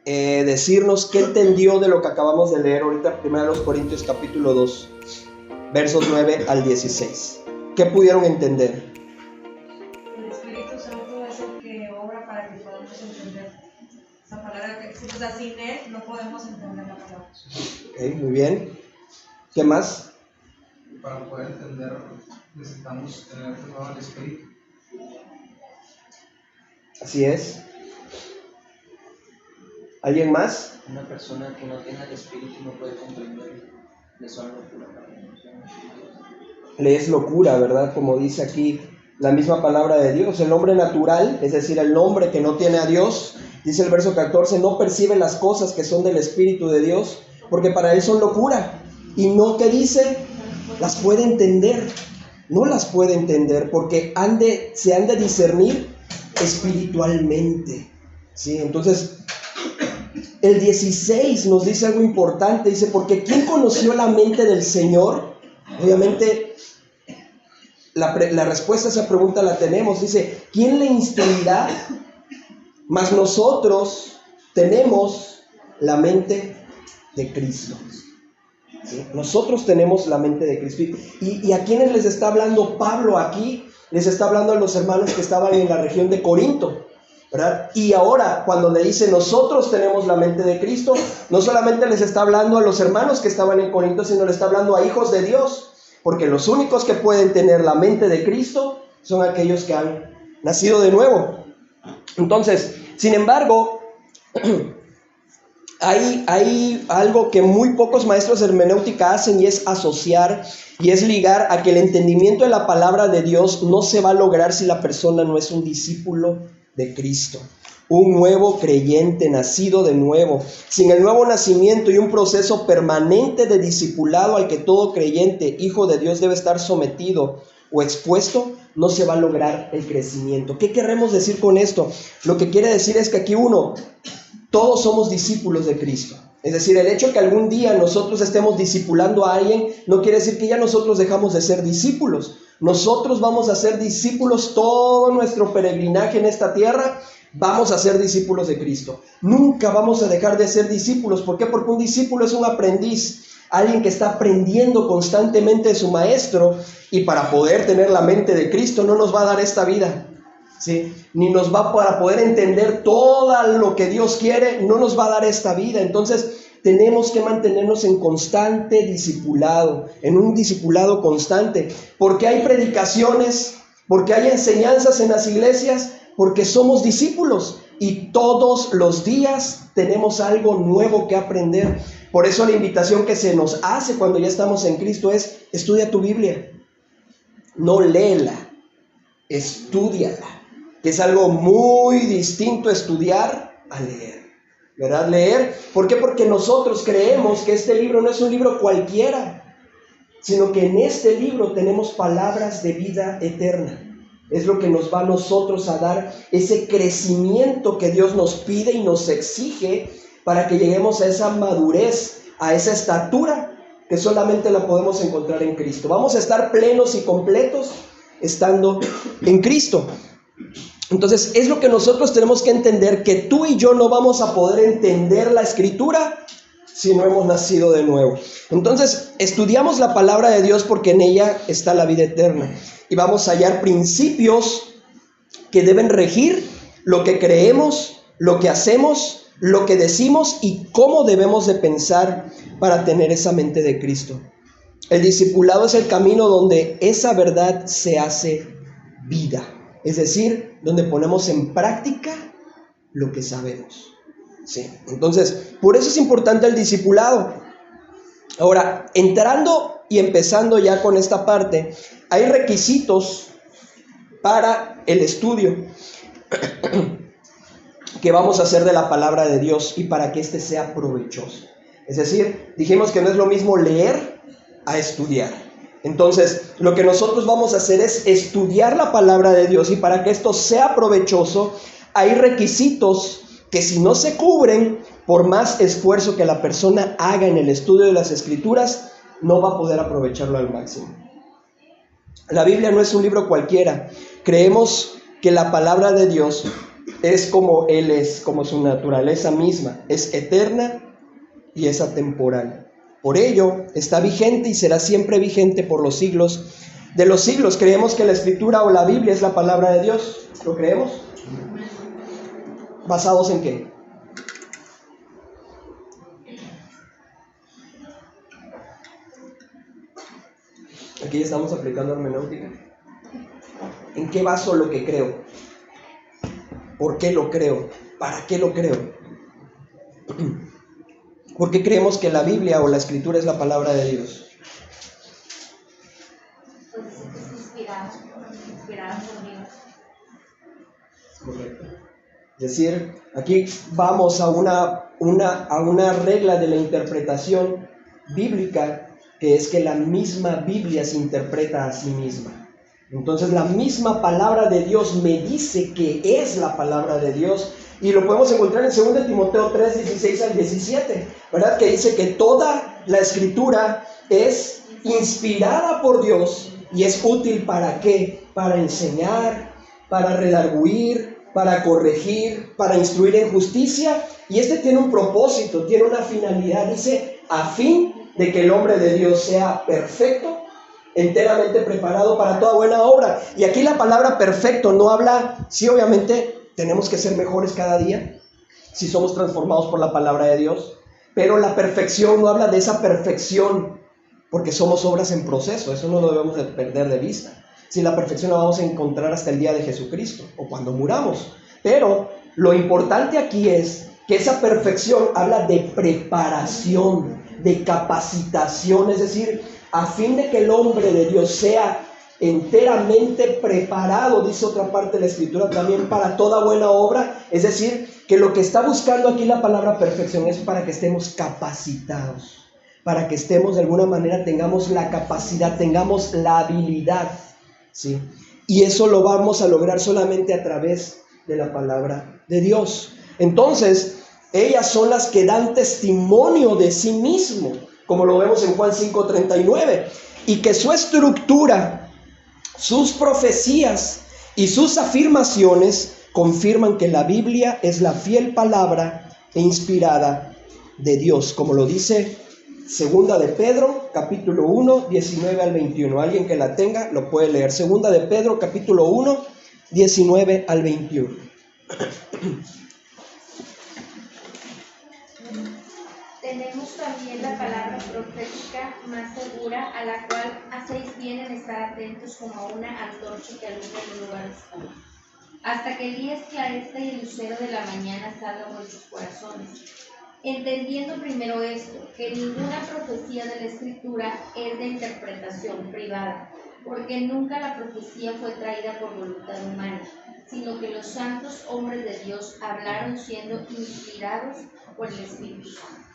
decirnos qué entendió de lo que acabamos de leer ahorita, 1 Corintios capítulo 2, versos 9 al 16. ¿Qué pudieron entender? El Espíritu Santo es el que obra para que podamos entender esa palabra, o sea, sin Él no podemos entender la palabra. Okay, muy bien. ¿Qué más? Para poder entender necesitamos tener renovado el Espíritu. Así es. ¿Alguien más? Una persona que no tenga el Espíritu no puede comprender. Le son locura para Dios. Le es locura, ¿verdad? Como dice aquí la misma palabra de Dios. El hombre natural, es decir, el hombre que no tiene a Dios, dice el verso 14, no percibe las cosas que son del Espíritu de Dios, porque para él son locura. Y no, ¿qué dice? Las puede entender. No las puede entender porque se han de discernir espiritualmente. ¿Sí? Entonces, el 16 nos dice algo importante. Dice, porque ¿quién conoció la mente del Señor? Obviamente, la respuesta a esa pregunta la tenemos. Dice, ¿quién le instruirá? Mas nosotros tenemos la mente de Cristo. ¿Sí? Nosotros tenemos la mente de Cristo. ¿Y a quiénes les está hablando Pablo aquí? Les está hablando a los hermanos que estaban en la región de Corinto, ¿verdad? Y ahora, cuando le dice nosotros tenemos la mente de Cristo, no solamente les está hablando a los hermanos que estaban en Corinto, sino le está hablando a hijos de Dios, porque los únicos que pueden tener la mente de Cristo son aquellos que han nacido de nuevo. Entonces, sin embargo, hay algo que muy pocos maestros de hermenéutica hacen, y es asociar y es ligar a que el entendimiento de la palabra de Dios no se va a lograr si la persona no es un discípulo de Cristo, un nuevo creyente nacido de nuevo. Sin el nuevo nacimiento y un proceso permanente de discipulado al que todo creyente, hijo de Dios, debe estar sometido o expuesto, no se va a lograr el crecimiento. ¿Qué queremos decir con esto? Lo que quiere decir es que aquí todos somos discípulos de Cristo. Es decir, el hecho que algún día nosotros estemos discipulando a alguien no quiere decir que ya nosotros dejamos de ser discípulos. Nosotros vamos a ser discípulos todo nuestro peregrinaje en esta tierra. Vamos a ser discípulos de Cristo. Nunca vamos a dejar de ser discípulos. ¿Por qué? Porque un discípulo es un aprendiz, alguien que está aprendiendo constantemente de su maestro, y para poder tener la mente de Cristo no nos va a dar esta vida, ¿sí? Ni nos va para poder entender todo lo que Dios quiere, no nos va a dar esta vida. Entonces tenemos que mantenernos en constante discipulado, en un discipulado constante, porque hay predicaciones, porque hay enseñanzas en las iglesias, porque somos discípulos y todos los días tenemos algo nuevo que aprender. Por eso la invitación que se nos hace cuando ya estamos en Cristo es: estudia tu Biblia, no léela, estúdiala, que es algo muy distinto estudiar a leer, ¿verdad? Leer, ¿por qué? Porque nosotros creemos que este libro no es un libro cualquiera, sino que en este libro tenemos palabras de vida eterna. Es lo que nos va a nosotros a dar ese crecimiento que Dios nos pide y nos exige para que lleguemos a esa madurez, a esa estatura que solamente la podemos encontrar en Cristo. Vamos a estar plenos y completos estando en Cristo. Entonces es lo que nosotros tenemos que entender, que tú y yo no vamos a poder entender la Escritura si no hemos nacido de nuevo. Entonces estudiamos la palabra de Dios porque en ella está la vida eterna, y vamos a hallar principios que deben regir lo que creemos, lo que hacemos, lo que decimos y cómo debemos de pensar para tener esa mente de Cristo. El discipulado es el camino donde esa verdad se hace vida, es decir, donde ponemos en práctica lo que sabemos. Sí. Entonces, por eso es importante el discipulado. Ahora, entrando y empezando ya con esta parte, hay requisitos para el estudio que vamos a hacer de la palabra de Dios y para que éste sea provechoso. Es decir, dijimos que no es lo mismo leer a estudiar. Entonces, lo que nosotros vamos a hacer es estudiar la palabra de Dios, y para que esto sea provechoso, hay requisitos que si no se cubren, por más esfuerzo que la persona haga en el estudio de las Escrituras, no va a poder aprovecharlo al máximo. La Biblia no es un libro cualquiera. Creemos que la palabra de Dios es como Él es, como su naturaleza misma, es eterna y es atemporal. Por ello, está vigente y será siempre vigente por los siglos de los siglos. ¿Creemos que la Escritura o la Biblia es la palabra de Dios? ¿Lo creemos? ¿Basados en qué? Aquí ya estamos aplicando hermenéutica. ¿En qué baso lo que creo? ¿Por qué lo creo? ¿Para qué lo creo? ¿Por qué creemos que la Biblia o la Escritura es la palabra de Dios? Pues es inspirada por Dios. Correcto. Es decir, aquí vamos a una regla de la interpretación bíblica, que es que la misma Biblia se interpreta a sí misma. Entonces la misma palabra de Dios me dice que es la palabra de Dios, y lo podemos encontrar en 2 Timoteo 3, 16 al 17, ¿verdad? Que dice que toda la Escritura es inspirada por Dios y es útil ¿para qué? Para enseñar, para redarguir, para corregir, para instruir en justicia, y tiene un propósito, tiene una finalidad, dice, a fin de que el hombre de Dios sea perfecto, enteramente preparado para toda buena obra. Y aquí la palabra perfecto no habla, sí, obviamente tenemos que ser mejores cada día, si somos transformados por la palabra de Dios, pero la perfección no habla de esa perfección, porque somos obras en proceso, eso no lo debemos de perder de vista. Si la perfección la vamos a encontrar hasta el día de Jesucristo, o cuando muramos, pero lo importante aquí es que esa perfección habla de preparación, de capacitación, es decir, a fin de que el hombre de Dios sea enteramente preparado, dice otra parte de la Escritura también, para toda buena obra. Es decir, que lo que está buscando aquí la palabra perfección es para que estemos capacitados, para que estemos de alguna manera, tengamos la capacidad, tengamos la habilidad, ¿sí? Y eso lo vamos a lograr solamente a través de la palabra de Dios. Entonces, ellas son las que dan testimonio de sí mismo, como lo vemos en Juan 5:39, y que su estructura, sus profecías y sus afirmaciones confirman que la Biblia es la fiel palabra e inspirada de Dios, como lo dice 2 de Pedro, capítulo 1, 19 al 21. Alguien que la tenga lo puede leer. 2 de Pedro, capítulo 1, 19 al 21. Tenemos también la palabra profética más segura, a la cual hacéis bien en estar atentos como a una antorcha que alumbra en un lugar oscuro, hasta que el día esclarezca y el lucero de la mañana salga en vuestros corazones. Entendiendo primero esto, que ninguna profecía de la Escritura es de interpretación privada, porque nunca la profecía fue traída por voluntad humana, sino que los santos hombres de Dios hablaron siendo inspirados por el Espíritu Santo.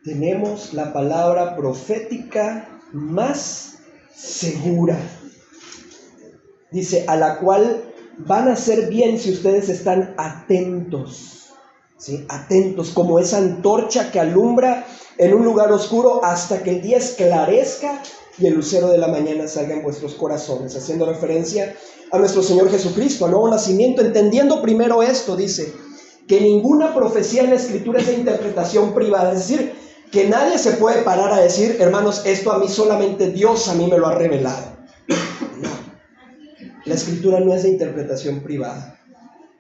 Tenemos la palabra profética más segura. Dice, a la cual van a hacer bien si ustedes están atentos, ¿sí? Atentos, como esa antorcha que alumbra en un lugar oscuro hasta que el día esclarezca y el lucero de la mañana salga en vuestros corazones, haciendo referencia a nuestro Señor Jesucristo, al nuevo nacimiento. Entendiendo primero esto, dice, que ninguna profecía en la Escritura es de interpretación privada, es decir, que nadie se puede parar a decir, hermanos, esto a mí solamente Dios a mí me lo ha revelado. No, la Escritura no es de interpretación privada,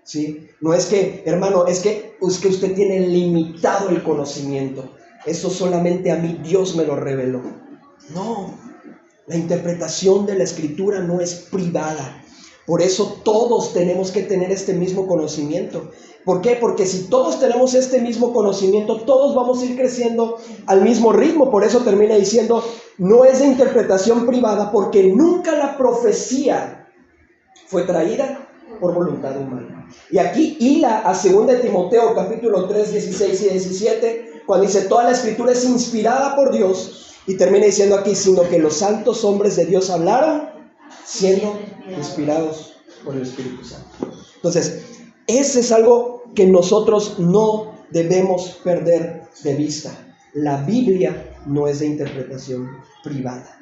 ¿sí? No es que, hermano, es que usted tiene limitado el conocimiento, eso solamente a mí Dios me lo reveló. No, la interpretación de la Escritura no es privada. Por eso todos tenemos que tener este mismo conocimiento. ¿Por qué? Porque si todos tenemos este mismo conocimiento, todos vamos a ir creciendo al mismo ritmo. Por eso termina diciendo, no es de interpretación privada, porque nunca la profecía fue traída por voluntad humana. Y aquí hila a 2 Timoteo capítulo 3, 16 y 17, cuando dice, toda la Escritura es inspirada por Dios, y termina diciendo aquí, sino que los santos hombres de Dios hablaron siendo inspirados por el Espíritu Santo. Entonces, ese es algo que nosotros no debemos perder de vista. La Biblia no es de interpretación privada.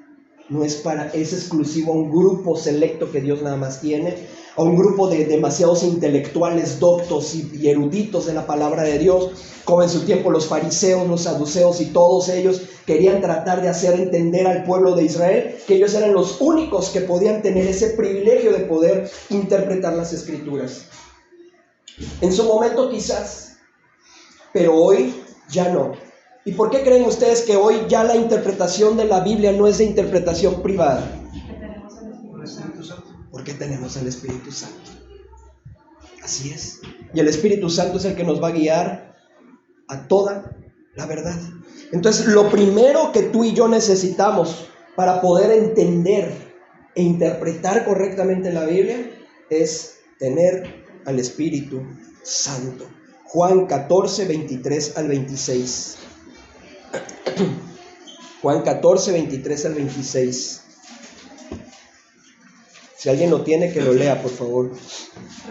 no es es exclusivo a un grupo selecto que Dios nada más tiene, a un grupo de demasiados intelectuales doctos y eruditos de la palabra de Dios, como en su tiempo los fariseos, los saduceos y todos ellos querían tratar de hacer entender al pueblo de Israel que ellos eran los únicos que podían tener ese privilegio de poder interpretar las escrituras. En su momento quizás, pero hoy ya no. ¿Y por qué creen ustedes que hoy ya la interpretación de la Biblia no es de interpretación privada? Por el Espíritu Santo. Porque tenemos al Espíritu Santo. Así es. Y el Espíritu Santo es el que nos va a guiar a toda la verdad. Entonces, lo primero que tú y yo necesitamos para poder entender e interpretar correctamente la Biblia es tener al Espíritu Santo. Juan 14, 23 al 26. Juan 14, 23 al 26. Si alguien lo tiene, que lo lea, por favor.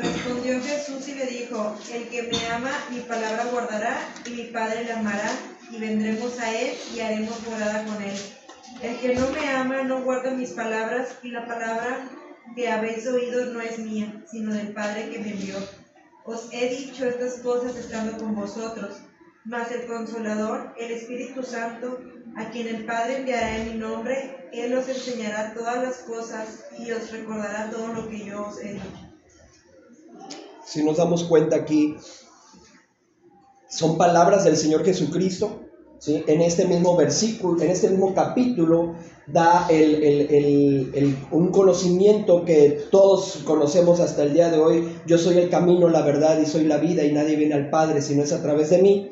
Respondió Jesús y le dijo: el que me ama, mi palabra guardará, y mi Padre le amará, y vendremos a él y haremos morada con él. El que no me ama no guarda mis palabras, y la palabra que habéis oído no es mía, sino del Padre que me envió. Os he dicho estas cosas estando con vosotros, mas el Consolador, el Espíritu Santo, a quien el Padre enviará en mi nombre, Él os enseñará todas las cosas y os recordará todo lo que yo os he dicho. Si nos damos cuenta aquí, son palabras del Señor Jesucristo, ¿sí? En este mismo versículo, en este mismo capítulo, da un conocimiento que todos conocemos hasta el día de hoy. Yo soy el camino, la verdad y soy la vida, y nadie viene al Padre si no es a través de mí.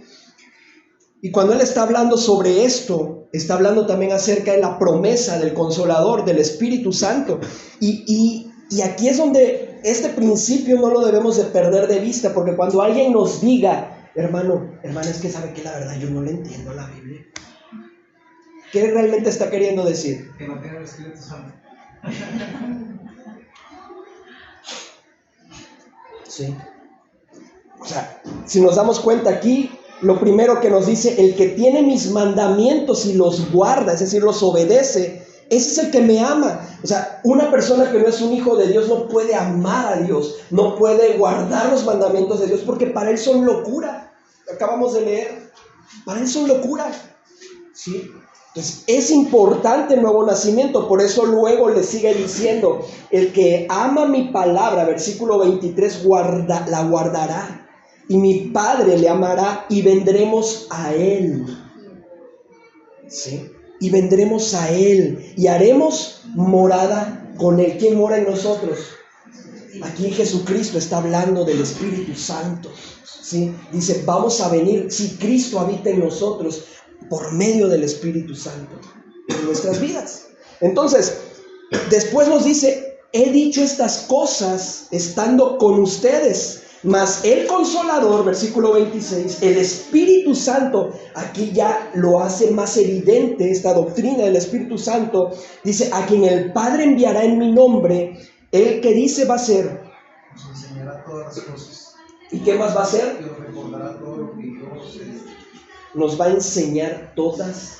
Y cuando Él está hablando sobre esto, está hablando también acerca de la promesa del Consolador, del Espíritu Santo. Y aquí es donde este principio no lo debemos de perder de vista, porque cuando alguien nos diga: hermano, hermana, es que sabe que la verdad yo no le entiendo a la Biblia, ¿qué realmente está queriendo decir? Que no tiene el Espíritu Santo. Sí. O sea, si nos damos cuenta aquí, lo primero que nos dice: el que tiene mis mandamientos y los guarda, es decir, los obedece, ese es el que me ama. O sea, una persona que no es un hijo de Dios no puede amar a Dios, no puede guardar los mandamientos de Dios, porque para él son locura. Acabamos de leer, para él son locura. ¿Sí? Entonces es importante el nuevo nacimiento. Por eso luego le sigue diciendo: el que ama mi palabra, versículo 23, la guardará, y mi Padre le amará, y vendremos a él. ¿Sí? Y vendremos a él y haremos morada con él. ¿Quién mora en nosotros? Aquí Jesucristo está hablando del Espíritu Santo. ¿Sí? Dice: vamos a venir, si Cristo habita en nosotros, por medio del Espíritu Santo en nuestras vidas. Entonces, después nos dice: he dicho estas cosas estando con ustedes, mas el Consolador, versículo 26, el Espíritu Santo, aquí ya lo hace más evidente esta doctrina del Espíritu Santo. Dice: a quien el Padre enviará en mi nombre, el que dice va a ser. Nos enseñará todas las cosas. ¿Y qué más va a hacer? Y os recordará todo lo que yo os he dicho. Nos va a enseñar todas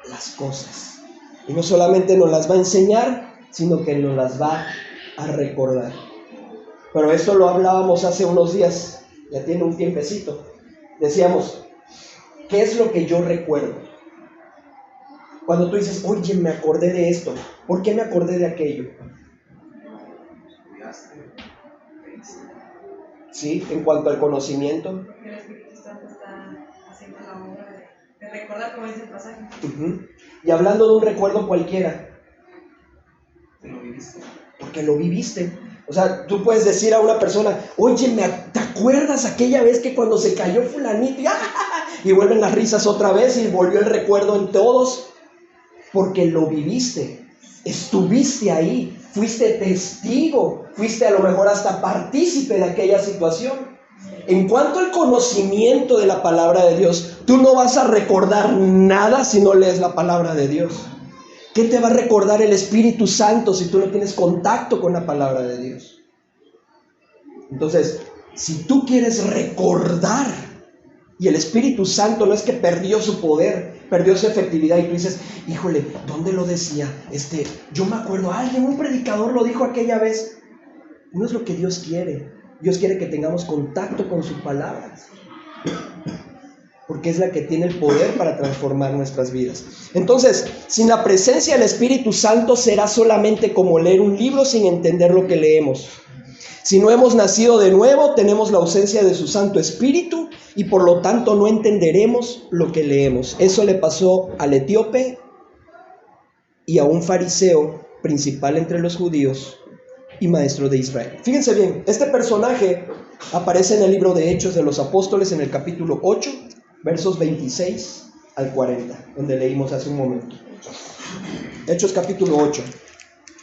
las cosas. Y no solamente nos las va a enseñar, sino que nos las va a recordar. Pero esto lo hablábamos hace unos días, ya tiene un tiempecito. Decíamos: ¿qué es lo que yo recuerdo? Cuando tú dices: oye, me acordé de esto, ¿por qué me acordé de aquello? ¿Sí? En cuanto al conocimiento. Porque el Espíritu Santo está haciendo la obra de recordar, como dice el pasaje. Y hablando de un recuerdo cualquiera, Te lo viviste. porque lo viviste. O sea, tú puedes decir a una persona: oye, ¿te acuerdas aquella vez que cuando se cayó fulanito? Y vuelven las risas otra vez y volvió el recuerdo en todos. Porque lo viviste, estuviste ahí, fuiste testigo, fuiste a lo mejor hasta partícipe de aquella situación. En cuanto al conocimiento de la palabra de Dios, tú no vas a recordar nada si no lees la palabra de Dios. ¿Qué te va a recordar el Espíritu Santo si tú no tienes contacto con la palabra de Dios? Entonces, si tú quieres recordar Y el Espíritu Santo no es que perdió su poder, perdió su efectividad. Y tú dices, híjole, ¿dónde lo decía? Yo me acuerdo, un predicador lo dijo aquella vez. No es lo que Dios quiere. Dios quiere que tengamos contacto con su palabra, porque es la que tiene el poder para transformar nuestras vidas. Entonces, sin la presencia del Espíritu Santo será solamente como leer un libro sin entender lo que leemos. Si no hemos nacido de nuevo, tenemos la ausencia de su Santo Espíritu y por lo tanto no entenderemos lo que leemos. Eso le pasó al etíope y a un fariseo principal entre los judíos y maestro de Israel. Fíjense bien, este personaje aparece en el libro de Hechos de los Apóstoles en el capítulo 8, versos 26 al 40, donde leímos hace un momento. Hechos capítulo 8,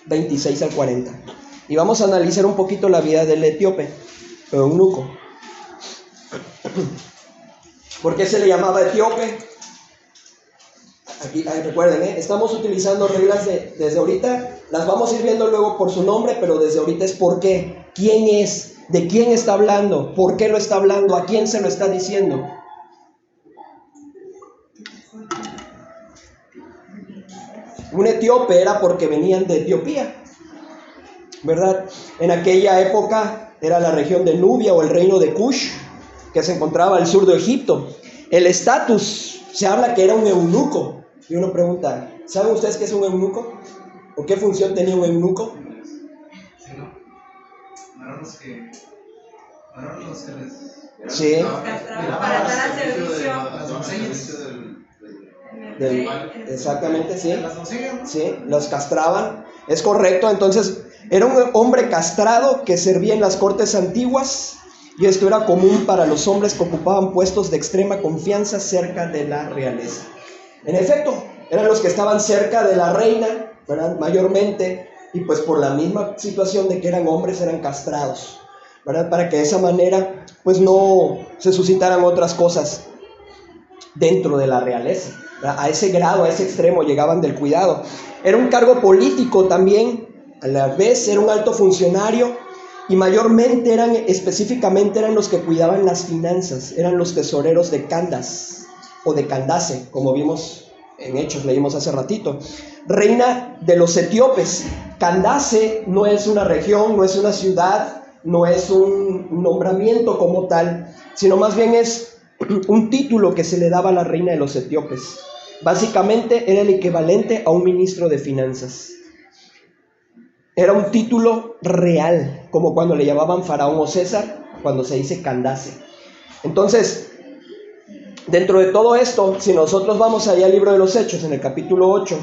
26 al 40. Y vamos a analizar un poquito la vida del etíope, eunuco. ¿Por qué se le llamaba etíope? Aquí, recuerden, estamos utilizando reglas desde ahorita, las vamos a ir viendo luego por su nombre, pero desde ahorita es por qué, quién es, de quién está hablando, por qué lo está hablando, a quién se lo está diciendo. Un etíope era porque venían de Etiopía, ¿verdad? En aquella época era la región de Nubia o el reino de Cush, que se encontraba al sur de Egipto. El estatus, se habla que era un eunuco. Y uno pregunta, ¿saben ustedes qué es un eunuco? ¿O qué función tenía un eunuco? No eran los que les... Sí. Para estar al servicio. Las doncellas. Exactamente, sí. Las doncellas, ¿no? Sí, los castraban. Es correcto, entonces era un hombre castrado que servía en las cortes antiguas. Y esto era común para los hombres que ocupaban puestos de extrema confianza cerca de la realeza. En efecto, eran los que estaban cerca de la reina, ¿verdad? Mayormente, y pues por la misma situación de que eran hombres, eran castrados, ¿verdad? Para que de esa manera, pues no se suscitaran otras cosas dentro de la realeza, ¿verdad? A ese grado, a ese extremo llegaban del cuidado. Era un cargo político también, a la vez era un alto funcionario, y mayormente específicamente eran los que cuidaban las finanzas, eran los tesoreros de Candace o de Candace, como vimos en Hechos, leímos hace ratito. Reina de los etíopes. Candace no es una región, no es una ciudad, no es un nombramiento como tal, sino más bien es un título que se le daba a la reina de los etíopes. Básicamente era el equivalente a un ministro de finanzas. Era un título real, como cuando le llamaban faraón o César, cuando se dice Candace. Entonces, dentro de todo esto, si nosotros vamos allá al libro de los Hechos, en el capítulo 8,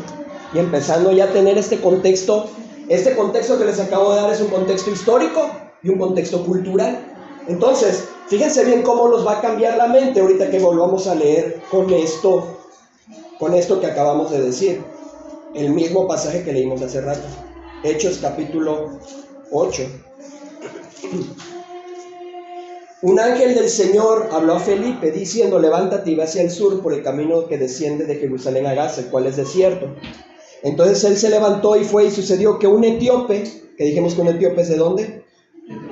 y empezando ya a tener este contexto que les acabo de dar es un contexto histórico y un contexto cultural. Entonces, fíjense bien cómo nos va a cambiar la mente ahorita que volvamos a leer con esto que acabamos de decir, el mismo pasaje que leímos hace rato. Hechos capítulo 8. Un ángel del Señor habló a Felipe diciendo: levántate y ve hacia el sur por el camino que desciende de Jerusalén a Gaza, el cual es desierto. Entonces él se levantó y fue, y sucedió que un etíope, que dijimos que un etíope es ¿de dónde?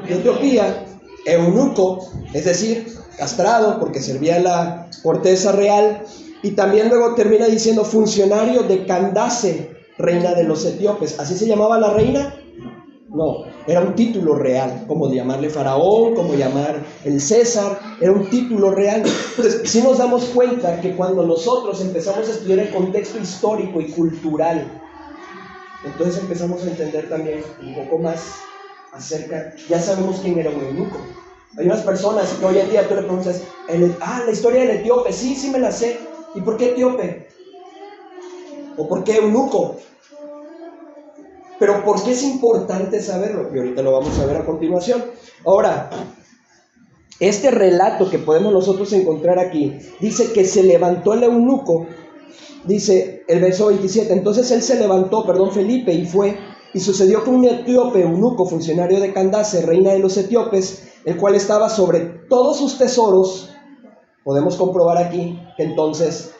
De Etiopía, eunuco, es decir, castrado porque servía a la corteza real, y también luego termina diciendo funcionario de Candace, reina de los etíopes. ¿Así se llamaba la reina? No, era un título real, como llamarle faraón, como llamar el César, era un título real. Entonces, si nos damos cuenta que cuando nosotros empezamos a estudiar el contexto histórico y cultural, entonces empezamos a entender también un poco más acerca, ya sabemos quién era un eunuco. Hay unas personas que hoy en día tú le preguntas, la historia del etíope, sí me la sé. ¿Y por qué etíope? ¿O por qué eunuco? Pero ¿por qué es importante saberlo? Y ahorita lo vamos a ver a continuación. Ahora, este relato que podemos nosotros encontrar aquí, dice que se levantó el eunuco, dice el verso 27, entonces él se levantó, Felipe, y fue, y sucedió que un etíope eunuco, funcionario de Candace, reina de los etíopes, el cual estaba sobre todos sus tesoros. Podemos comprobar aquí que entonces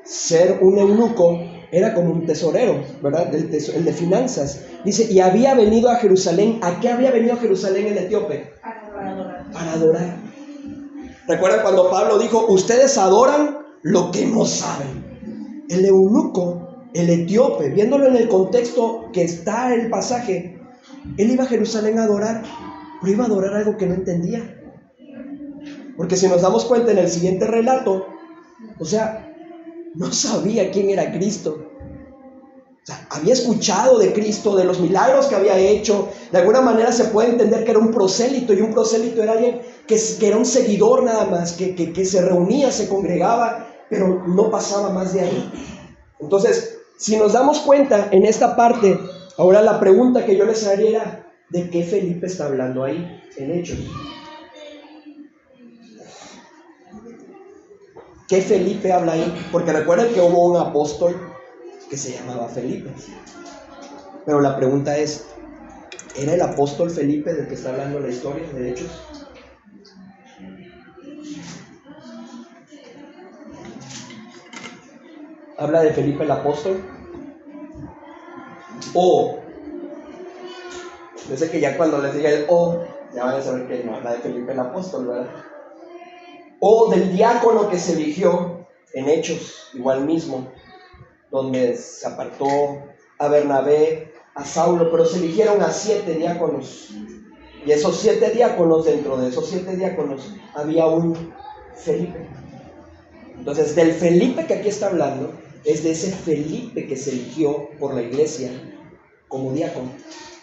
ser un eunuco era como un tesorero, ¿verdad? El de finanzas. Dice, y había venido a Jerusalén. ¿A qué había venido a Jerusalén el etíope? Para adorar. Para adorar. ¿Recuerdan cuando Pablo dijo, ustedes adoran lo que no saben? El eunuco, el etíope, viéndolo en el contexto que está el pasaje, él iba a Jerusalén a adorar, pero iba a adorar algo que no entendía. Porque si nos damos cuenta en el siguiente relato, o sea, no sabía quién era Cristo. O sea, había escuchado de Cristo, de los milagros que había hecho. De alguna manera se puede entender que era un prosélito, y un prosélito era alguien que era un seguidor nada más, que se reunía, se congregaba, pero no pasaba más de ahí. Entonces, si nos damos cuenta en esta parte, ahora la pregunta que yo les haría era, ¿de qué Felipe está hablando ahí en Hechos? ¿Qué Felipe habla ahí? Porque recuerden que hubo un apóstol que se llamaba Felipe. Pero la pregunta es, ¿era el apóstol Felipe del que está hablando la historia de Hechos? ¿Habla de Felipe el apóstol? O, yo sé que ya cuando les diga el o, ya van a saber que no habla de Felipe el apóstol, ¿verdad? O del diácono que se eligió en Hechos, igual mismo, donde se apartó a Bernabé, a Saulo, pero se eligieron a 7 diáconos. Y esos 7 diáconos, dentro de esos 7 diáconos, había un Felipe. Entonces, del Felipe que aquí está hablando, es de ese Felipe que se eligió por la iglesia como diácono,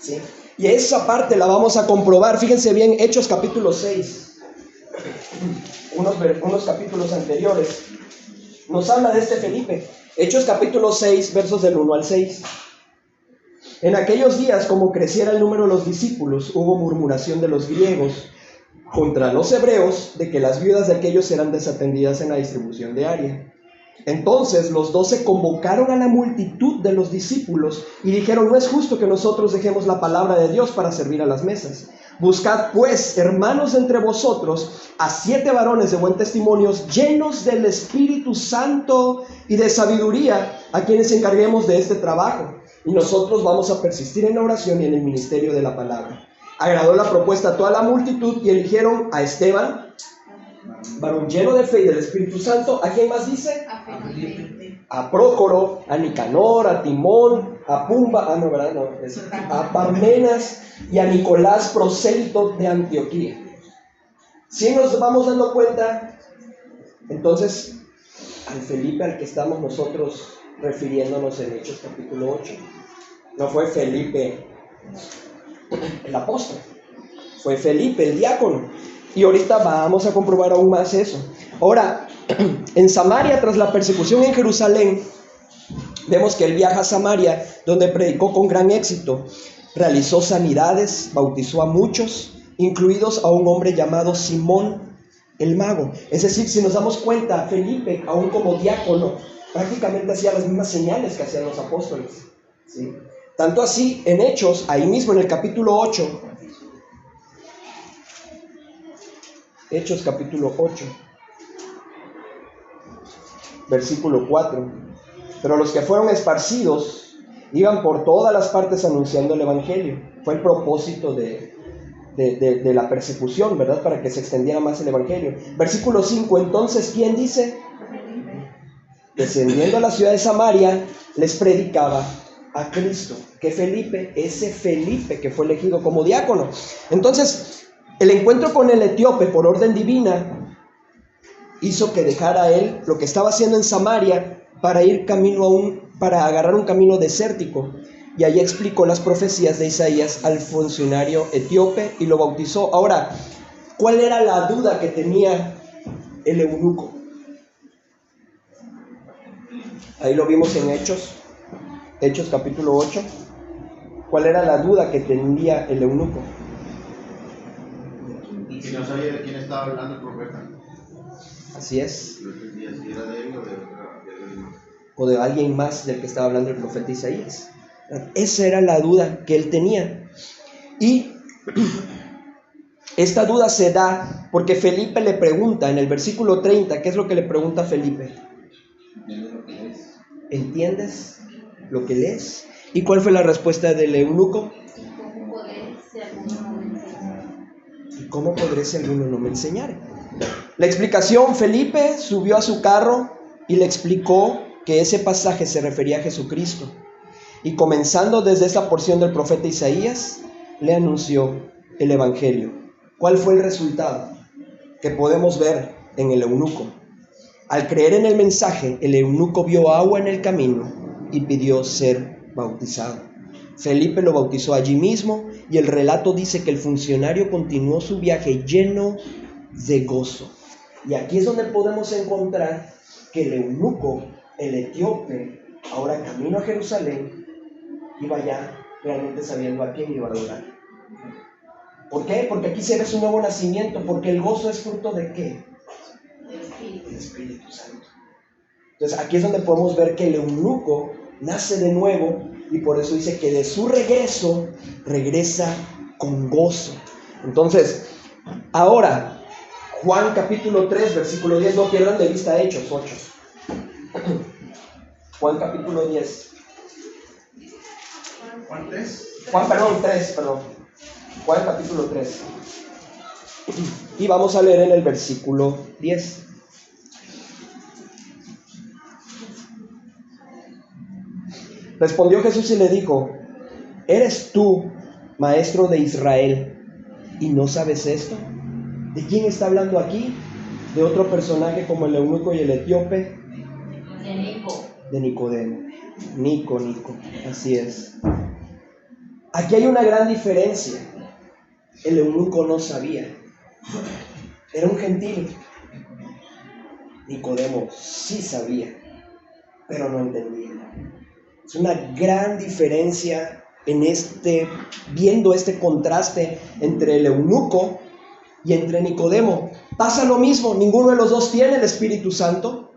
¿sí? Y esa parte la vamos a comprobar. Fíjense bien, Hechos capítulo 6. Unos capítulos anteriores nos habla de este Felipe. Hechos capítulo 6, versos del 1 al 6. En aquellos días, como creciera el número de los discípulos, hubo murmuración de los griegos contra los hebreos de que las viudas de aquellos eran desatendidas en la distribución diaria. Entonces los 12 convocaron a la multitud de los discípulos y dijeron, no es justo que nosotros dejemos la palabra de Dios para servir a las mesas. Buscad pues, hermanos, entre vosotros a 7 varones de buen testimonio, llenos del Espíritu Santo y de sabiduría, a quienes encarguemos de este trabajo, y nosotros vamos a persistir en la oración y en el ministerio de la palabra. Agradó la propuesta a toda la multitud y eligieron a Esteban, varón lleno de fe y del Espíritu Santo. ¿A quién más dice? A Felipe. A Prócoro, a Nicanor, a Timón, a Pumba, a Parmenas y a Nicolás, prosélito de Antioquía. Si nos vamos dando cuenta, entonces, al Felipe al que estamos nosotros refiriéndonos en Hechos capítulo 8, no fue Felipe el apóstol, fue Felipe el diácono. Y ahorita vamos a comprobar aún más eso. Ahora, en Samaria, tras la persecución en Jerusalén, vemos que él viaja a Samaria, donde predicó con gran éxito. Realizó sanidades, bautizó a muchos, incluidos a un hombre llamado Simón el mago. Es decir, si nos damos cuenta, Felipe, aún como diácono, prácticamente hacía las mismas señales que hacían los apóstoles, ¿sí? Tanto así, en Hechos, ahí mismo en el capítulo 8, Hechos capítulo 8, versículo 4. Pero los que fueron esparcidos iban por todas las partes anunciando el evangelio. Fue el propósito de la persecución, ¿verdad? Para que se extendiera más el evangelio. Versículo 5. Entonces, ¿quién dice? Descendiendo a la ciudad de Samaria, les predicaba a Cristo. ¿Qué Felipe? Ese Felipe que fue elegido como diácono. Entonces, el encuentro con el etíope por orden divina hizo que dejara él lo que estaba haciendo en Samaria para ir para agarrar un camino desértico, y allí explicó las profecías de Isaías al funcionario etíope y lo bautizó. Ahora, ¿cuál era la duda que tenía el eunuco? Ahí lo vimos en Hechos capítulo 8. ¿Cuál era la duda que tenía el eunuco? Si no sabía de quién estaba hablando el profeta. Así es. No entendía si era de él o de O de alguien más del que estaba hablando el profeta Isaías. Esa era la duda que él tenía. Y esta duda se da porque Felipe le pregunta en el versículo 30, ¿qué es lo que le pregunta Felipe? ¿Entiendes lo que lees? ¿Y cuál fue la respuesta del eunuco? ¿Cómo podré si alguno no me enseñara? ¿Y cómo podré si alguno no me enseñara? La explicación: Felipe subió a su carro y le explicó que ese pasaje se refería a Jesucristo. Y comenzando desde esa porción del profeta Isaías, le anunció el Evangelio. ¿Cuál fue el resultado? Que podemos ver en el eunuco. Al creer en el mensaje, el eunuco vio agua en el camino y pidió ser bautizado. Felipe lo bautizó allí mismo y el relato dice que el funcionario continuó su viaje lleno de gozo. Y aquí es donde podemos encontrar que el eunuco, el etíope, ahora camino a Jerusalén, iba ya realmente sabiendo a quién iba a adorar. ¿Por qué? Porque aquí se ve su nuevo nacimiento, porque el gozo es fruto ¿de qué? El Espíritu Santo. Entonces aquí es donde podemos ver que el eunuco nace de nuevo y por eso dice que de su regreso regresa con gozo. Entonces, ahora, Juan capítulo 3, versículo 10, no pierdan de vista Hechos 8. Juan capítulo 10. Juan 3. Juan capítulo 3. Y vamos a leer en el versículo 10. Respondió Jesús y le dijo: ¿eres tú, maestro de Israel, y no sabes esto? ¿De quién está hablando aquí? ¿De otro personaje como el eunuco y el etíope? De Nicodemo. Nico, así es. Aquí hay una gran diferencia. El eunuco no sabía. Era un gentil. Nicodemo sí sabía, pero no entendía. Es una gran diferencia viendo este contraste entre el eunuco y entre Nicodemo. Pasa lo mismo, ninguno de los dos tiene el Espíritu Santo.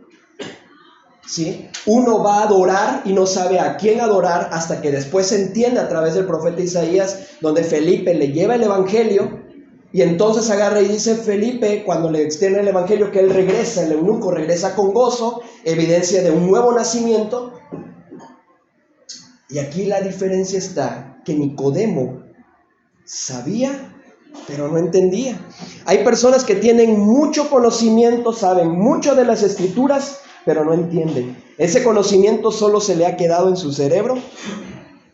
¿Sí? Uno va a adorar y no sabe a quién adorar hasta que después se entiende a través del profeta Isaías, donde Felipe le lleva el Evangelio y entonces agarra y dice Felipe, cuando le extiende el Evangelio, que él regresa, el eunuco regresa con gozo, evidencia de un nuevo nacimiento. Y aquí la diferencia está que Nicodemo sabía, pero no entendía. Hay personas que tienen mucho conocimiento, saben mucho de las Escrituras, pero no entienden. Ese conocimiento solo se le ha quedado en su cerebro,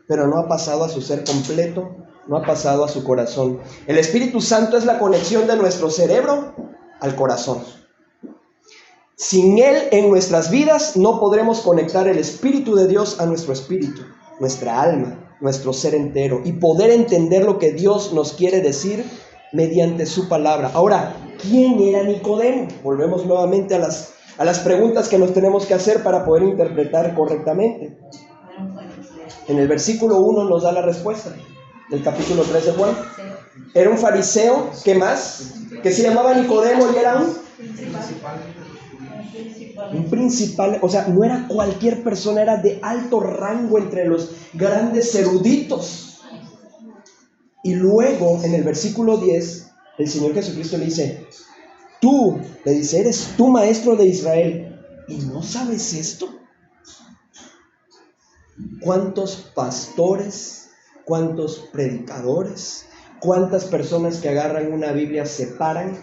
pero no ha pasado a su ser completo, no ha pasado a su corazón. El Espíritu Santo es la conexión de nuestro cerebro al corazón. Sin Él en nuestras vidas no podremos conectar el Espíritu de Dios a nuestro espíritu, nuestra alma, nuestro ser entero, y poder entender lo que Dios nos quiere decir mediante su palabra. Ahora, ¿quién era Nicodemo? Volvemos nuevamente a las preguntas que nos tenemos que hacer para poder interpretar correctamente. En el versículo 1 nos da la respuesta del capítulo 3 de Juan. Era un fariseo, ¿qué más? Que se llamaba Nicodemo y era un principal, o sea, no era cualquier persona, era de alto rango entre los grandes eruditos. Y luego, en el versículo 10, el Señor Jesucristo le dice, ¿eres tú maestro de Israel y no sabes esto? ¿Cuántos pastores, cuántos predicadores, cuántas personas que agarran una Biblia se paran,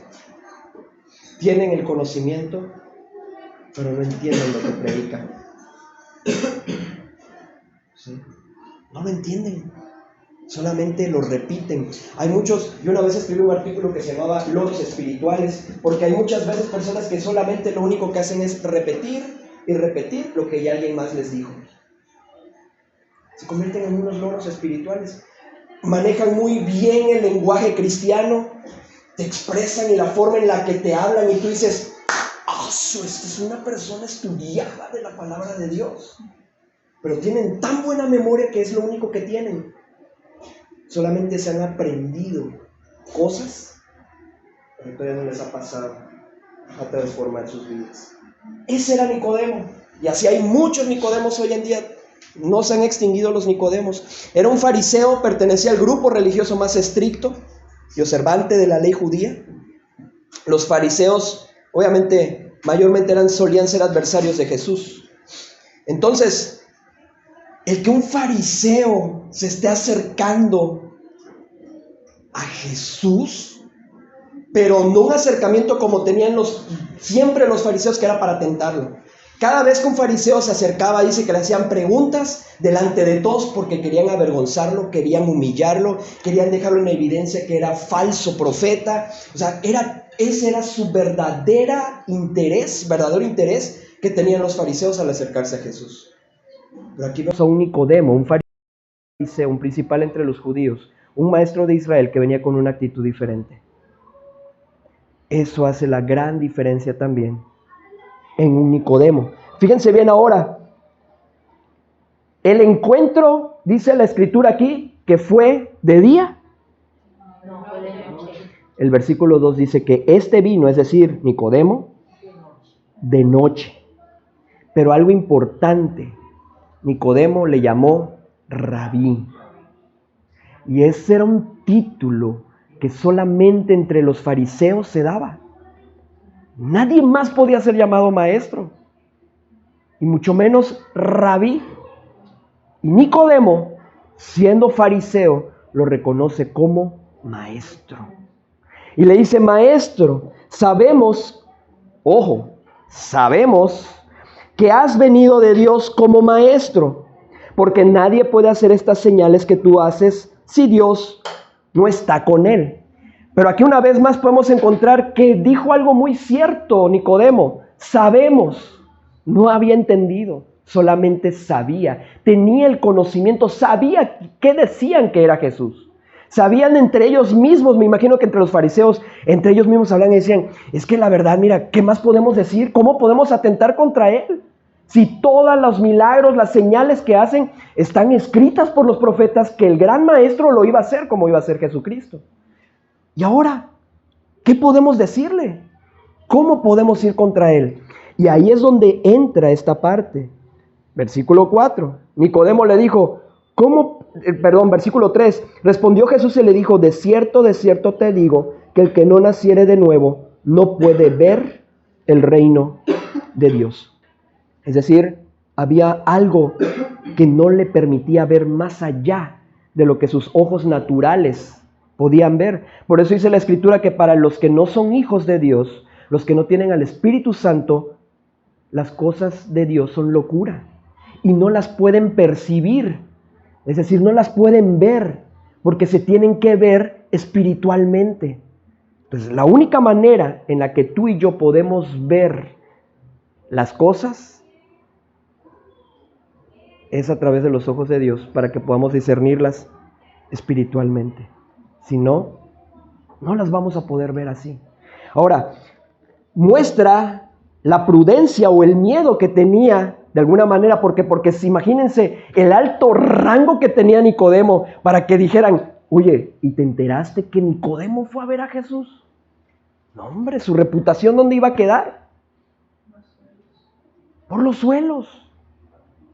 tienen el conocimiento, pero no entienden lo que predican? ¿Sí? No lo entienden, solamente lo repiten. Hay muchos, yo una vez escribí un artículo que se llamaba Loros Espirituales, porque hay muchas veces personas que solamente lo único que hacen es repetir y repetir lo que ya alguien más les dijo. Se convierten en unos loros espirituales. Manejan muy bien el lenguaje cristiano, te expresan y la forma en la que te hablan y tú dices, esta es una persona estudiada de la palabra de Dios. Pero tienen tan buena memoria que es lo único que tienen. Solamente se han aprendido cosas, pero todavía no les ha pasado a transformar sus vidas. Ese era Nicodemo. Y así hay muchos Nicodemos hoy en día. No se han extinguido los Nicodemos. Era un fariseo, pertenecía al grupo religioso más estricto y observante de la ley judía. Los fariseos, obviamente, mayormente solían ser adversarios de Jesús. Entonces, el que un fariseo se esté acercando a Jesús pero no un acercamiento como tenían siempre los fariseos, que era para tentarlo. Cada vez que un fariseo se acercaba, dice que le hacían preguntas delante de todos porque querían avergonzarlo, querían humillarlo, querían dejarlo en evidencia que era falso profeta. O sea, ese era su verdadero interés que tenían los fariseos al acercarse a Jesús. Pero aquí vemos a un Nicodemo, un fariseo, un principal entre los judíos, un maestro de Israel que venía con una actitud diferente. Eso hace la gran diferencia también en un Nicodemo. Fíjense bien ahora, el encuentro, dice la escritura aquí, que fue de día. No, fue de noche. El versículo 2 dice que este vino, es decir, Nicodemo, de noche. Pero algo importante, Nicodemo le llamó Rabí. Y ese era un título que solamente entre los fariseos se daba. Nadie más podía ser llamado maestro, y mucho menos rabí. Y Nicodemo, siendo fariseo, lo reconoce como maestro. Y le dice: maestro, sabemos que has venido de Dios como maestro, porque nadie puede hacer estas señales que tú haces si Dios no está con él. Pero aquí una vez más podemos encontrar que dijo algo muy cierto Nicodemo. Sabemos, no había entendido, solamente sabía, tenía el conocimiento, sabía qué decían que era Jesús. Sabían entre ellos mismos, me imagino que entre los fariseos, entre ellos mismos hablan y decían: es que la verdad, mira, ¿qué más podemos decir? ¿Cómo podemos atentar contra él? Si todos los milagros, las señales que hacen están escritas por los profetas, que el gran maestro lo iba a hacer como iba a ser Jesucristo. Y ahora, ¿qué podemos decirle? ¿Cómo podemos ir contra él? Y ahí es donde entra esta parte. Versículo 4. Nicodemo le dijo, versículo 3. Respondió Jesús y le dijo: de cierto te digo, que el que no naciere de nuevo no puede ver el reino de Dios. Es decir, había algo que no le permitía ver más allá de lo que sus ojos naturales podían ver. Por eso dice la escritura que para los que no son hijos de Dios, los que no tienen al Espíritu Santo, las cosas de Dios son locura y no las pueden percibir. Es decir, no las pueden ver porque se tienen que ver espiritualmente. Entonces, la única manera en la que tú y yo podemos ver las cosas es a través de los ojos de Dios, para que podamos discernirlas espiritualmente. Si no, no las vamos a poder ver así. Ahora, muestra la prudencia o el miedo que tenía de alguna manera, porque imagínense el alto rango que tenía Nicodemo para que dijeran: oye, ¿y te enteraste que Nicodemo fue a ver a Jesús? No, hombre, su reputación, ¿dónde iba a quedar? Por los suelos.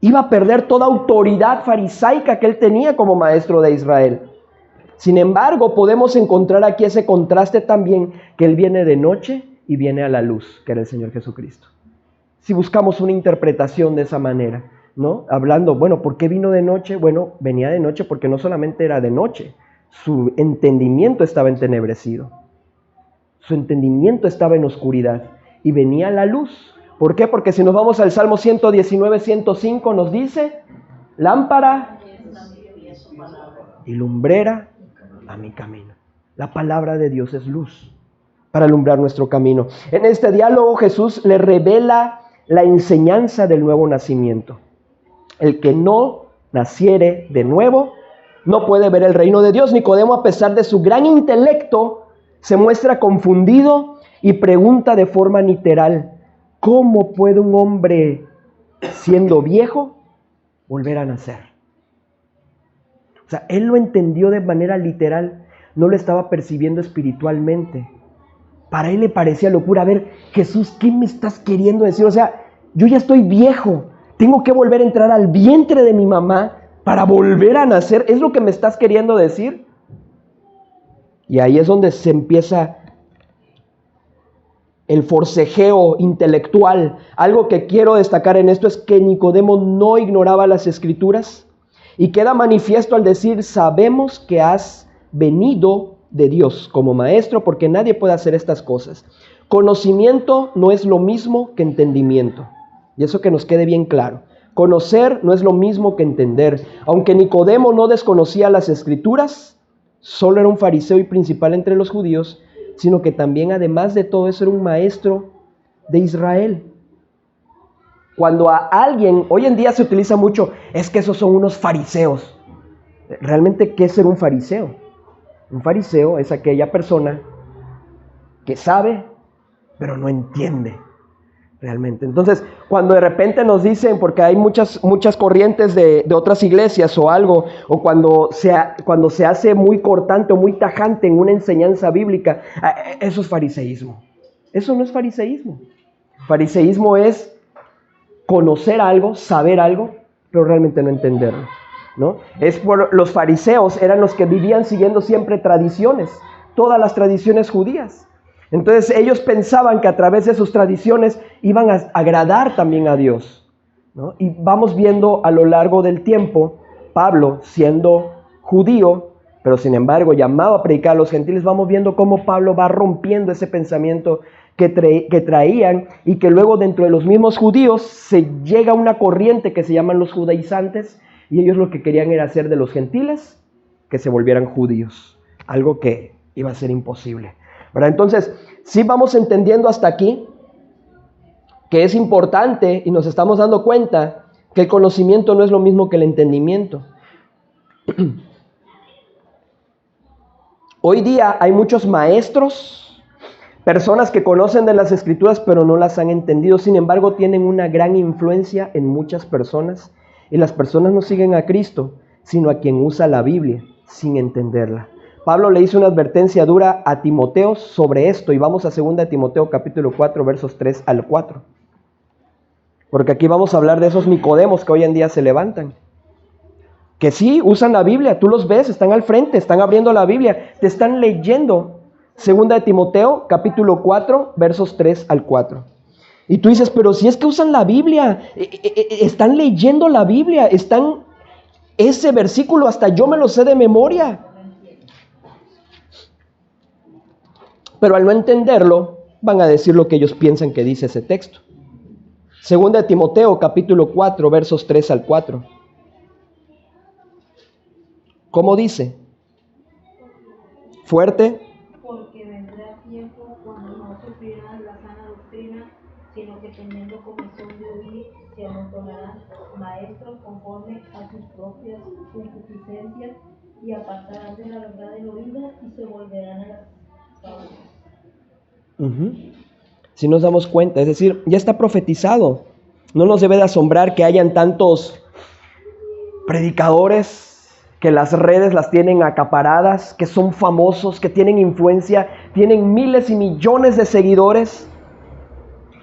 Iba a perder toda autoridad farisaica que él tenía como maestro de Israel. Sin embargo, podemos encontrar aquí ese contraste también, que él viene de noche y viene a la luz, que era el Señor Jesucristo. Si buscamos una interpretación de esa manera, ¿no? Hablando, bueno, ¿por qué vino de noche? Bueno, venía de noche porque no solamente era de noche, su entendimiento estaba entenebrecido. Su entendimiento estaba en oscuridad y venía a la luz. ¿Por qué? Porque si nos vamos al Salmo 119, 105 nos dice: lámpara y lumbrera a mi camino. La palabra de Dios es luz para alumbrar nuestro camino. En este diálogo Jesús le revela la enseñanza del nuevo nacimiento. El que no naciere de nuevo no puede ver el reino de Dios. Nicodemo, a pesar de su gran intelecto, se muestra confundido y pregunta de forma literal: ¿cómo puede un hombre, siendo viejo, volver a nacer? O sea, él lo entendió de manera literal, no lo estaba percibiendo espiritualmente. Para él le parecía locura. A ver, Jesús, ¿qué me estás queriendo decir? O sea, yo ya estoy viejo, tengo que volver a entrar al vientre de mi mamá para volver a nacer. ¿Es lo que me estás queriendo decir? Y ahí es donde se empieza el forcejeo intelectual. Algo que quiero destacar en esto es que Nicodemo no ignoraba las Escrituras, y queda manifiesto al decir: sabemos que has venido de Dios como maestro, porque nadie puede hacer estas cosas. Conocimiento no es lo mismo que entendimiento. Y eso que nos quede bien claro. Conocer no es lo mismo que entender. Aunque Nicodemo no desconocía las Escrituras, solo era un fariseo y principal entre los judíos, sino que también, además de todo eso, era un maestro de Israel. Cuando a alguien, hoy en día se utiliza mucho, es que esos son unos fariseos. ¿Realmente qué es ser un fariseo? Un fariseo es aquella persona que sabe, pero no entiende realmente. Entonces, cuando de repente nos dicen, porque hay muchas corrientes de otras iglesias o algo, o cuando se hace muy cortante o muy tajante en una enseñanza bíblica, eso es fariseísmo. Eso no es fariseísmo. Fariseísmo es conocer algo, saber algo, pero realmente no entenderlo, ¿no? Los fariseos eran los que vivían siguiendo siempre tradiciones, todas las tradiciones judías. Entonces ellos pensaban que a través de sus tradiciones iban a agradar también a Dios, ¿no? Y vamos viendo a lo largo del tiempo, Pablo siendo judío, pero sin embargo llamado a predicar a los gentiles, vamos viendo cómo Pablo va rompiendo ese pensamiento que traían, y que luego dentro de los mismos judíos se llega a una corriente que se llaman los judaizantes, y ellos lo que querían era hacer de los gentiles que se volvieran judíos, algo que iba a ser imposible, ¿verdad? Entonces, sí vamos entendiendo hasta aquí que es importante, y nos estamos dando cuenta que el conocimiento no es lo mismo que el entendimiento. Hoy día hay muchos maestros, personas que conocen de las Escrituras pero no las han entendido, sin embargo tienen una gran influencia en muchas personas, y las personas no siguen a Cristo, sino a quien usa la Biblia sin entenderla. Pablo le hizo una advertencia dura a Timoteo sobre esto, y vamos a 2 Timoteo capítulo 4 versos 3 al 4. Porque aquí vamos a hablar de esos Nicodemos que hoy en día se levantan, que sí usan la Biblia, tú los ves, están al frente, están abriendo la Biblia, te están leyendo. 2 Timoteo capítulo 4 versos 3 al 4. Y tú dices, pero si es que usan la Biblia, están leyendo la Biblia, ese versículo hasta yo me lo sé de memoria. Pero al no entenderlo, van a decir lo que ellos piensan que dice ese texto. 2 Timoteo capítulo 4 versos 3 al 4. ¿Cómo dice? Fuerte. Porque vendrá tiempo cuando no sufrirán la sana doctrina, sino que teniendo comezón de oír, se amontonarán maestros conforme a sus propias concupiscencias, y apartarán de la verdad del oído, y se volverán a las fábulas. Si nos damos cuenta, es decir, ya está profetizado. No nos debe de asombrar que hayan tantos predicadores que las redes las tienen acaparadas, que son famosos, que tienen influencia, tienen miles y millones de seguidores.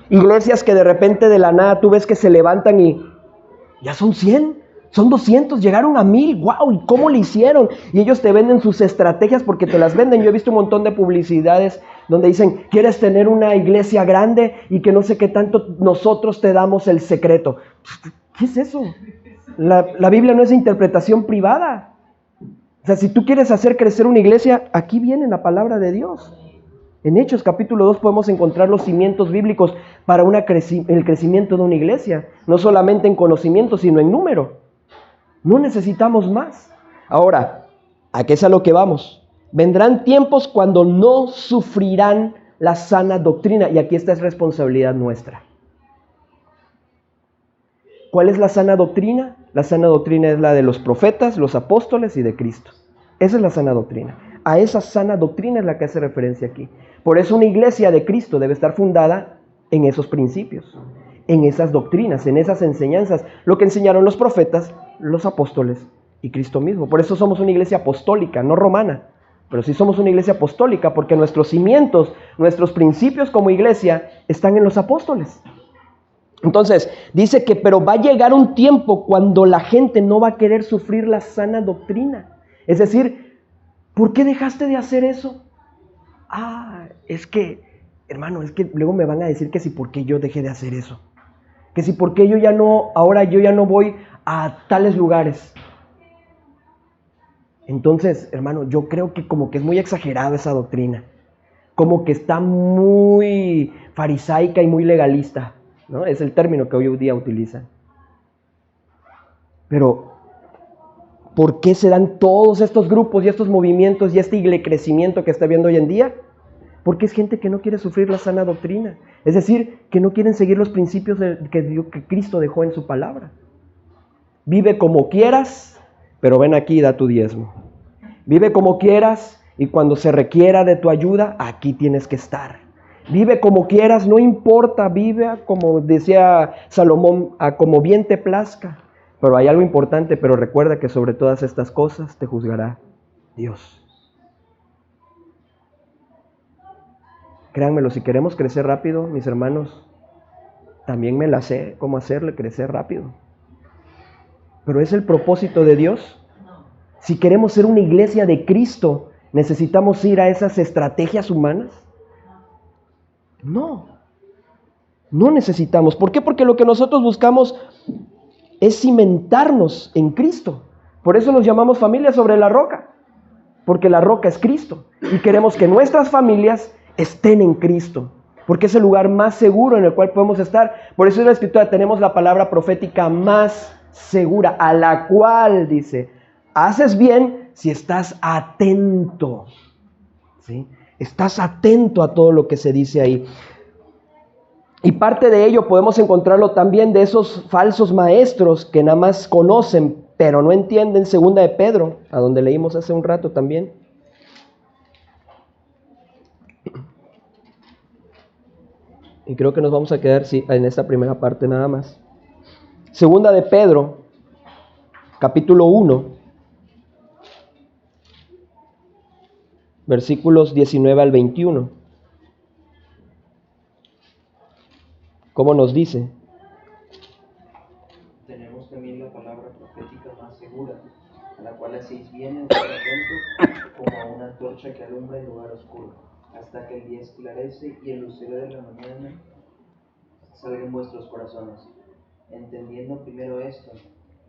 Iglesias que de repente de la nada tú ves que se levantan y ya son 100, son 200, llegaron a 1000, wow, ¿y cómo le hicieron? Y ellos te venden sus estrategias porque te las venden. Yo he visto un montón de publicidades donde dicen, ¿quieres tener una iglesia grande? Y que no sé qué tanto, nosotros te damos el secreto. ¿Qué es eso? La Biblia no es interpretación privada. O sea, si tú quieres hacer crecer una iglesia, aquí viene la palabra de Dios. En Hechos capítulo 2 podemos encontrar los cimientos bíblicos para el crecimiento de una iglesia. No solamente en conocimiento, sino en número. No necesitamos más. Ahora, ¿a qué es a lo que vamos? Vendrán tiempos cuando no sufrirán la sana doctrina. Y aquí esta es responsabilidad nuestra. ¿Cuál es la sana doctrina? La sana doctrina es la de los profetas, los apóstoles y de Cristo. Esa es la sana doctrina. A esa sana doctrina es la que hace referencia aquí. Por eso una iglesia de Cristo debe estar fundada en esos principios, en esas doctrinas, en esas enseñanzas, lo que enseñaron los profetas, los apóstoles y Cristo mismo. Por eso somos una iglesia apostólica, no romana, pero sí somos una iglesia apostólica porque nuestros cimientos, nuestros principios como iglesia están en los apóstoles. Entonces, dice que pero va a llegar un tiempo cuando la gente no va a querer sufrir la sana doctrina. Es decir, ¿por qué dejaste de hacer eso? Es que, hermano, es que luego me van a decir que si por qué yo dejé de hacer eso. Que si por qué ahora yo ya no voy a tales lugares. Entonces, hermano, yo creo que como que es muy exagerada esa doctrina, como que está muy farisaica y muy legalista, ¿no? Es el término que hoy día utilizan. Pero, ¿por qué se dan todos estos grupos y estos movimientos y este crecimiento que está viendo hoy en día? Porque es gente que no quiere sufrir la sana doctrina. Es decir, que no quieren seguir los principios que Cristo dejó en su palabra. Vive como quieras, pero ven aquí y da tu diezmo. Vive como quieras y cuando se requiera de tu ayuda, aquí tienes que estar. Vive como quieras, no importa, vive como decía Salomón, a como bien te plazca. Pero hay algo importante, pero recuerda que sobre todas estas cosas te juzgará Dios. Créanmelo, si queremos crecer rápido, mis hermanos, también me la sé cómo hacerle crecer rápido. Pero ¿es el propósito de Dios? Si queremos ser una iglesia de Cristo, ¿necesitamos ir a esas estrategias humanas? No necesitamos. ¿Por qué? Porque lo que nosotros buscamos es cimentarnos en Cristo. Por eso nos llamamos familia sobre la roca, porque la roca es Cristo. Y queremos que nuestras familias estén en Cristo, porque es el lugar más seguro en el cual podemos estar. Por eso en la Escritura tenemos la palabra profética más segura, a la cual dice, haces bien si estás atento, ¿sí? Estás atento a todo lo que se dice ahí. Y parte de ello podemos encontrarlo también de esos falsos maestros que nada más conocen, pero no entienden. Segunda de Pedro, a donde leímos hace un rato también. Y creo que nos vamos a quedar en esta primera parte nada más. Segunda de Pedro, capítulo 1, versículos 19 al 21. ¿Cómo nos dice? Tenemos también la palabra profética más segura, a la cual hacéis bien en estar atentos como a una antorcha que alumbra en lugar oscuro, hasta que el día esclarece y el lucero de la mañana salga en vuestros corazones. Entendiendo primero esto,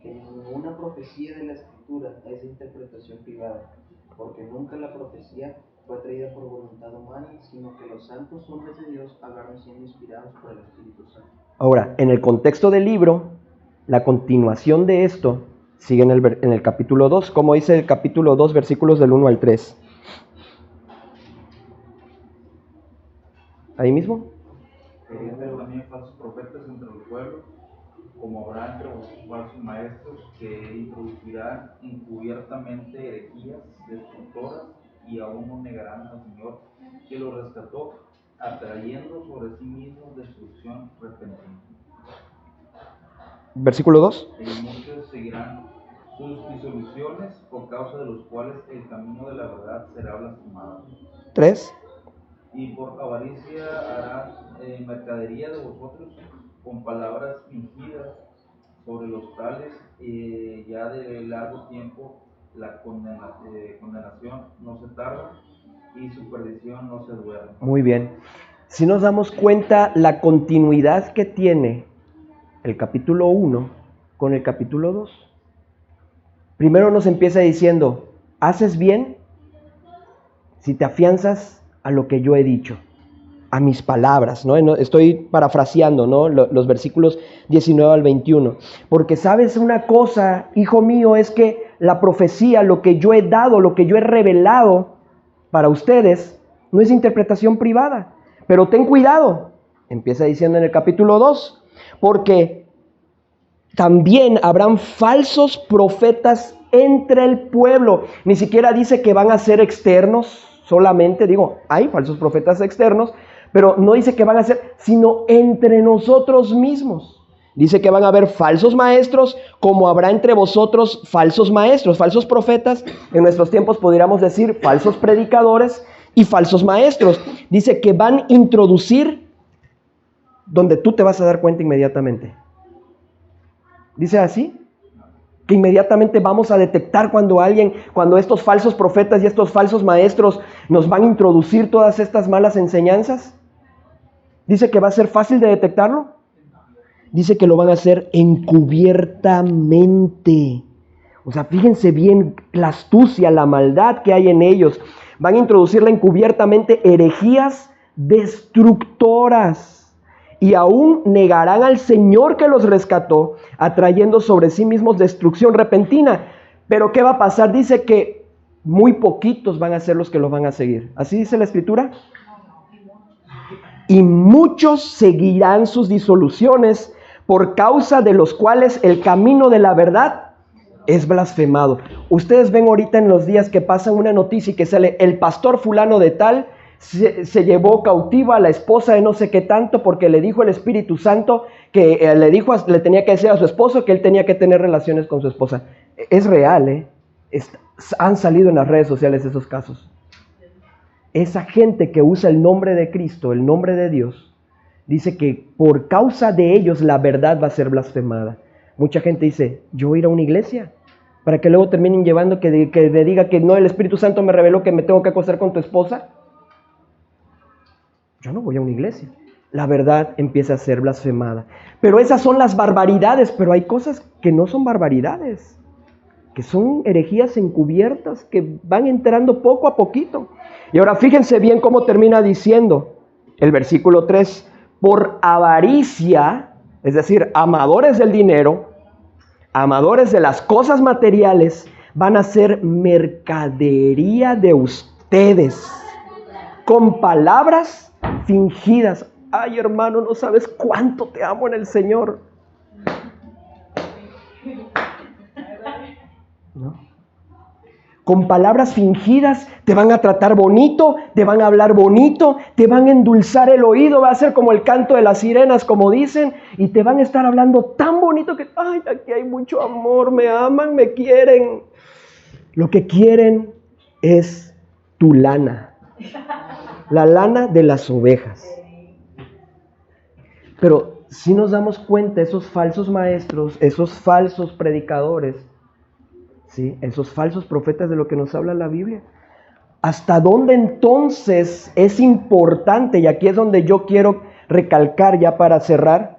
que ninguna profecía de la Escritura es de interpretación privada, porque nunca la profecía fue traída por voluntad humana, sino que los santos hombres de Dios hablaron siendo inspirados por el Espíritu Santo. Ahora, en el contexto del libro, la continuación de esto sigue en el capítulo 2, como dice el capítulo 2, versículos del 1 al 3. ¿Ahí mismo? Pero también falsos profetas entre el pueblo, como habrá entre los falsos maestros que introducirán encubiertamente herejías destructoras y aún no negarán al Señor que los rescató, atrayendo sobre sí mismos destrucción repentina. Versículo 2. Y muchos seguirán sus disoluciones, por causa de los cuales el camino de la verdad será blasfemado. 3. Y por avaricia harán mercadería de vosotros con palabras fingidas. Sobre los tales ya de largo tiempo la condenación no se tarda y su perdición no se duerme. Muy bien. Si nos damos cuenta la continuidad que tiene el capítulo 1 con el capítulo 2. Primero nos empieza diciendo, haces bien si te afianzas a lo que yo he dicho, a mis palabras, ¿no? Estoy parafraseando, ¿no? Los versículos 19 al 21. Porque sabes una cosa, hijo mío, es que la profecía, lo que yo he dado, lo que yo he revelado para ustedes, no es interpretación privada. Pero ten cuidado, empieza diciendo en el capítulo 2, porque también habrán falsos profetas entre el pueblo. Ni siquiera dice que van a ser externos solamente, hay falsos profetas externos, pero no dice que van a ser, sino entre nosotros mismos. Dice que van a haber falsos maestros, como habrá entre vosotros falsos maestros, falsos profetas. En nuestros tiempos podríamos decir falsos predicadores y falsos maestros. Dice que van a introducir donde tú te vas a dar cuenta inmediatamente. Dice así, que inmediatamente vamos a detectar cuando estos falsos profetas y estos falsos maestros nos van a introducir todas estas malas enseñanzas. Dice que va a ser fácil de detectarlo. Dice que lo van a hacer encubiertamente. O sea, fíjense bien la astucia, la maldad que hay en ellos. Van a introducirla encubiertamente herejías destructoras. Y aún negarán al Señor que los rescató, atrayendo sobre sí mismos destrucción repentina. Pero ¿qué va a pasar? Dice que muy poquitos van a ser los que los van a seguir. ¿Así dice la Escritura? Y muchos seguirán sus disoluciones, por causa de los cuales el camino de la verdad es blasfemado. Ustedes ven ahorita en los días que pasan una noticia y que sale el pastor fulano de tal se llevó cautiva a la esposa de no sé qué tanto porque le dijo el Espíritu Santo que le tenía que decir a su esposo que él tenía que tener relaciones con su esposa. Es real, han salido en las redes sociales esos casos. Esa gente que usa el nombre de Cristo, el nombre de Dios, dice que por causa de ellos la verdad va a ser blasfemada. Mucha gente dice, yo voy a ir a una iglesia para que luego terminen llevando que me diga que no, el Espíritu Santo me reveló que me tengo que acostar con tu esposa. Yo no voy a una iglesia. La verdad empieza a ser blasfemada. Pero esas son las barbaridades, pero hay cosas que no son barbaridades, que son herejías encubiertas, que van entrando poco a poquito. Y ahora fíjense bien cómo termina diciendo el versículo 3. Por avaricia, es decir, amadores del dinero, amadores de las cosas materiales, van a ser mercadería de ustedes, con palabras fingidas. Ay, hermano, no sabes cuánto te amo en el Señor. ¿No? Con palabras fingidas te van a tratar bonito, te van a hablar bonito, te van a endulzar el oído, va a ser como el canto de las sirenas, como dicen, y te van a estar hablando tan bonito que, ay, aquí hay mucho amor, me aman, me quieren. Lo que quieren es tu lana, la lana de las ovejas. Pero si nos damos cuenta, esos falsos maestros, esos falsos predicadores, ¿sí?, esos falsos profetas de lo que nos habla la Biblia, ¿hasta dónde entonces es importante? Y aquí es donde yo quiero recalcar ya para cerrar.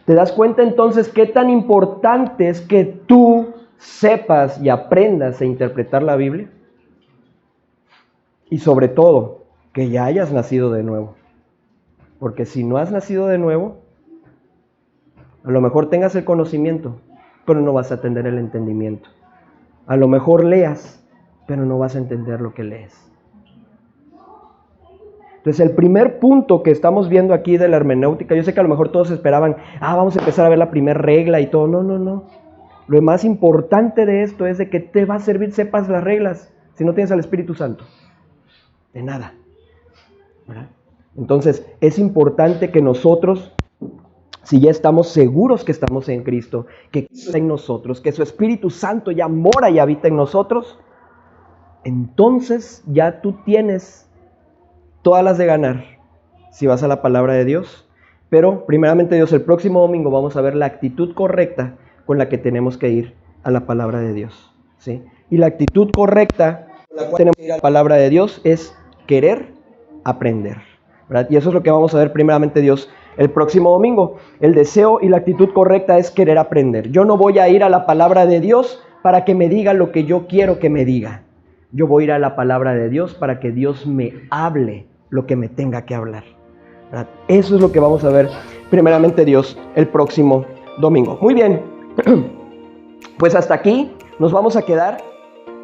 ¿Te das cuenta entonces qué tan importante es que tú sepas y aprendas a interpretar la Biblia? Y sobre todo, que ya hayas nacido de nuevo. Porque si no has nacido de nuevo, a lo mejor tengas el conocimiento, pero no vas a tener el entendimiento. A lo mejor leas, pero no vas a entender lo que lees. Entonces, el primer punto que estamos viendo aquí de la hermenéutica, yo sé que a lo mejor todos esperaban, vamos a empezar a ver la primera regla y todo. No. Lo más importante de esto es de que te va a servir, sepas las reglas, si no tienes al Espíritu Santo. De nada. ¿Verdad? Entonces, es importante que nosotros, si ya estamos seguros que estamos en Cristo, que Cristo está en nosotros, que su Espíritu Santo ya mora y habita en nosotros, entonces ya tú tienes todas las de ganar si vas a la palabra de Dios. Pero, primeramente Dios, el próximo domingo vamos a ver la actitud correcta con la que tenemos que ir a la palabra de Dios, ¿sí? Y la actitud correcta con la cual tenemos que ir a la palabra de Dios es querer aprender, ¿verdad? Y eso es lo que vamos a ver primeramente Dios el próximo domingo. El deseo y la actitud correcta es querer aprender. Yo no voy a ir a la palabra de Dios para que me diga lo que yo quiero que me diga. Yo voy a ir a la palabra de Dios para que Dios me hable lo que me tenga que hablar, ¿verdad? Eso es lo que vamos a ver primeramente Dios el próximo domingo. Muy bien, pues hasta aquí nos vamos a quedar.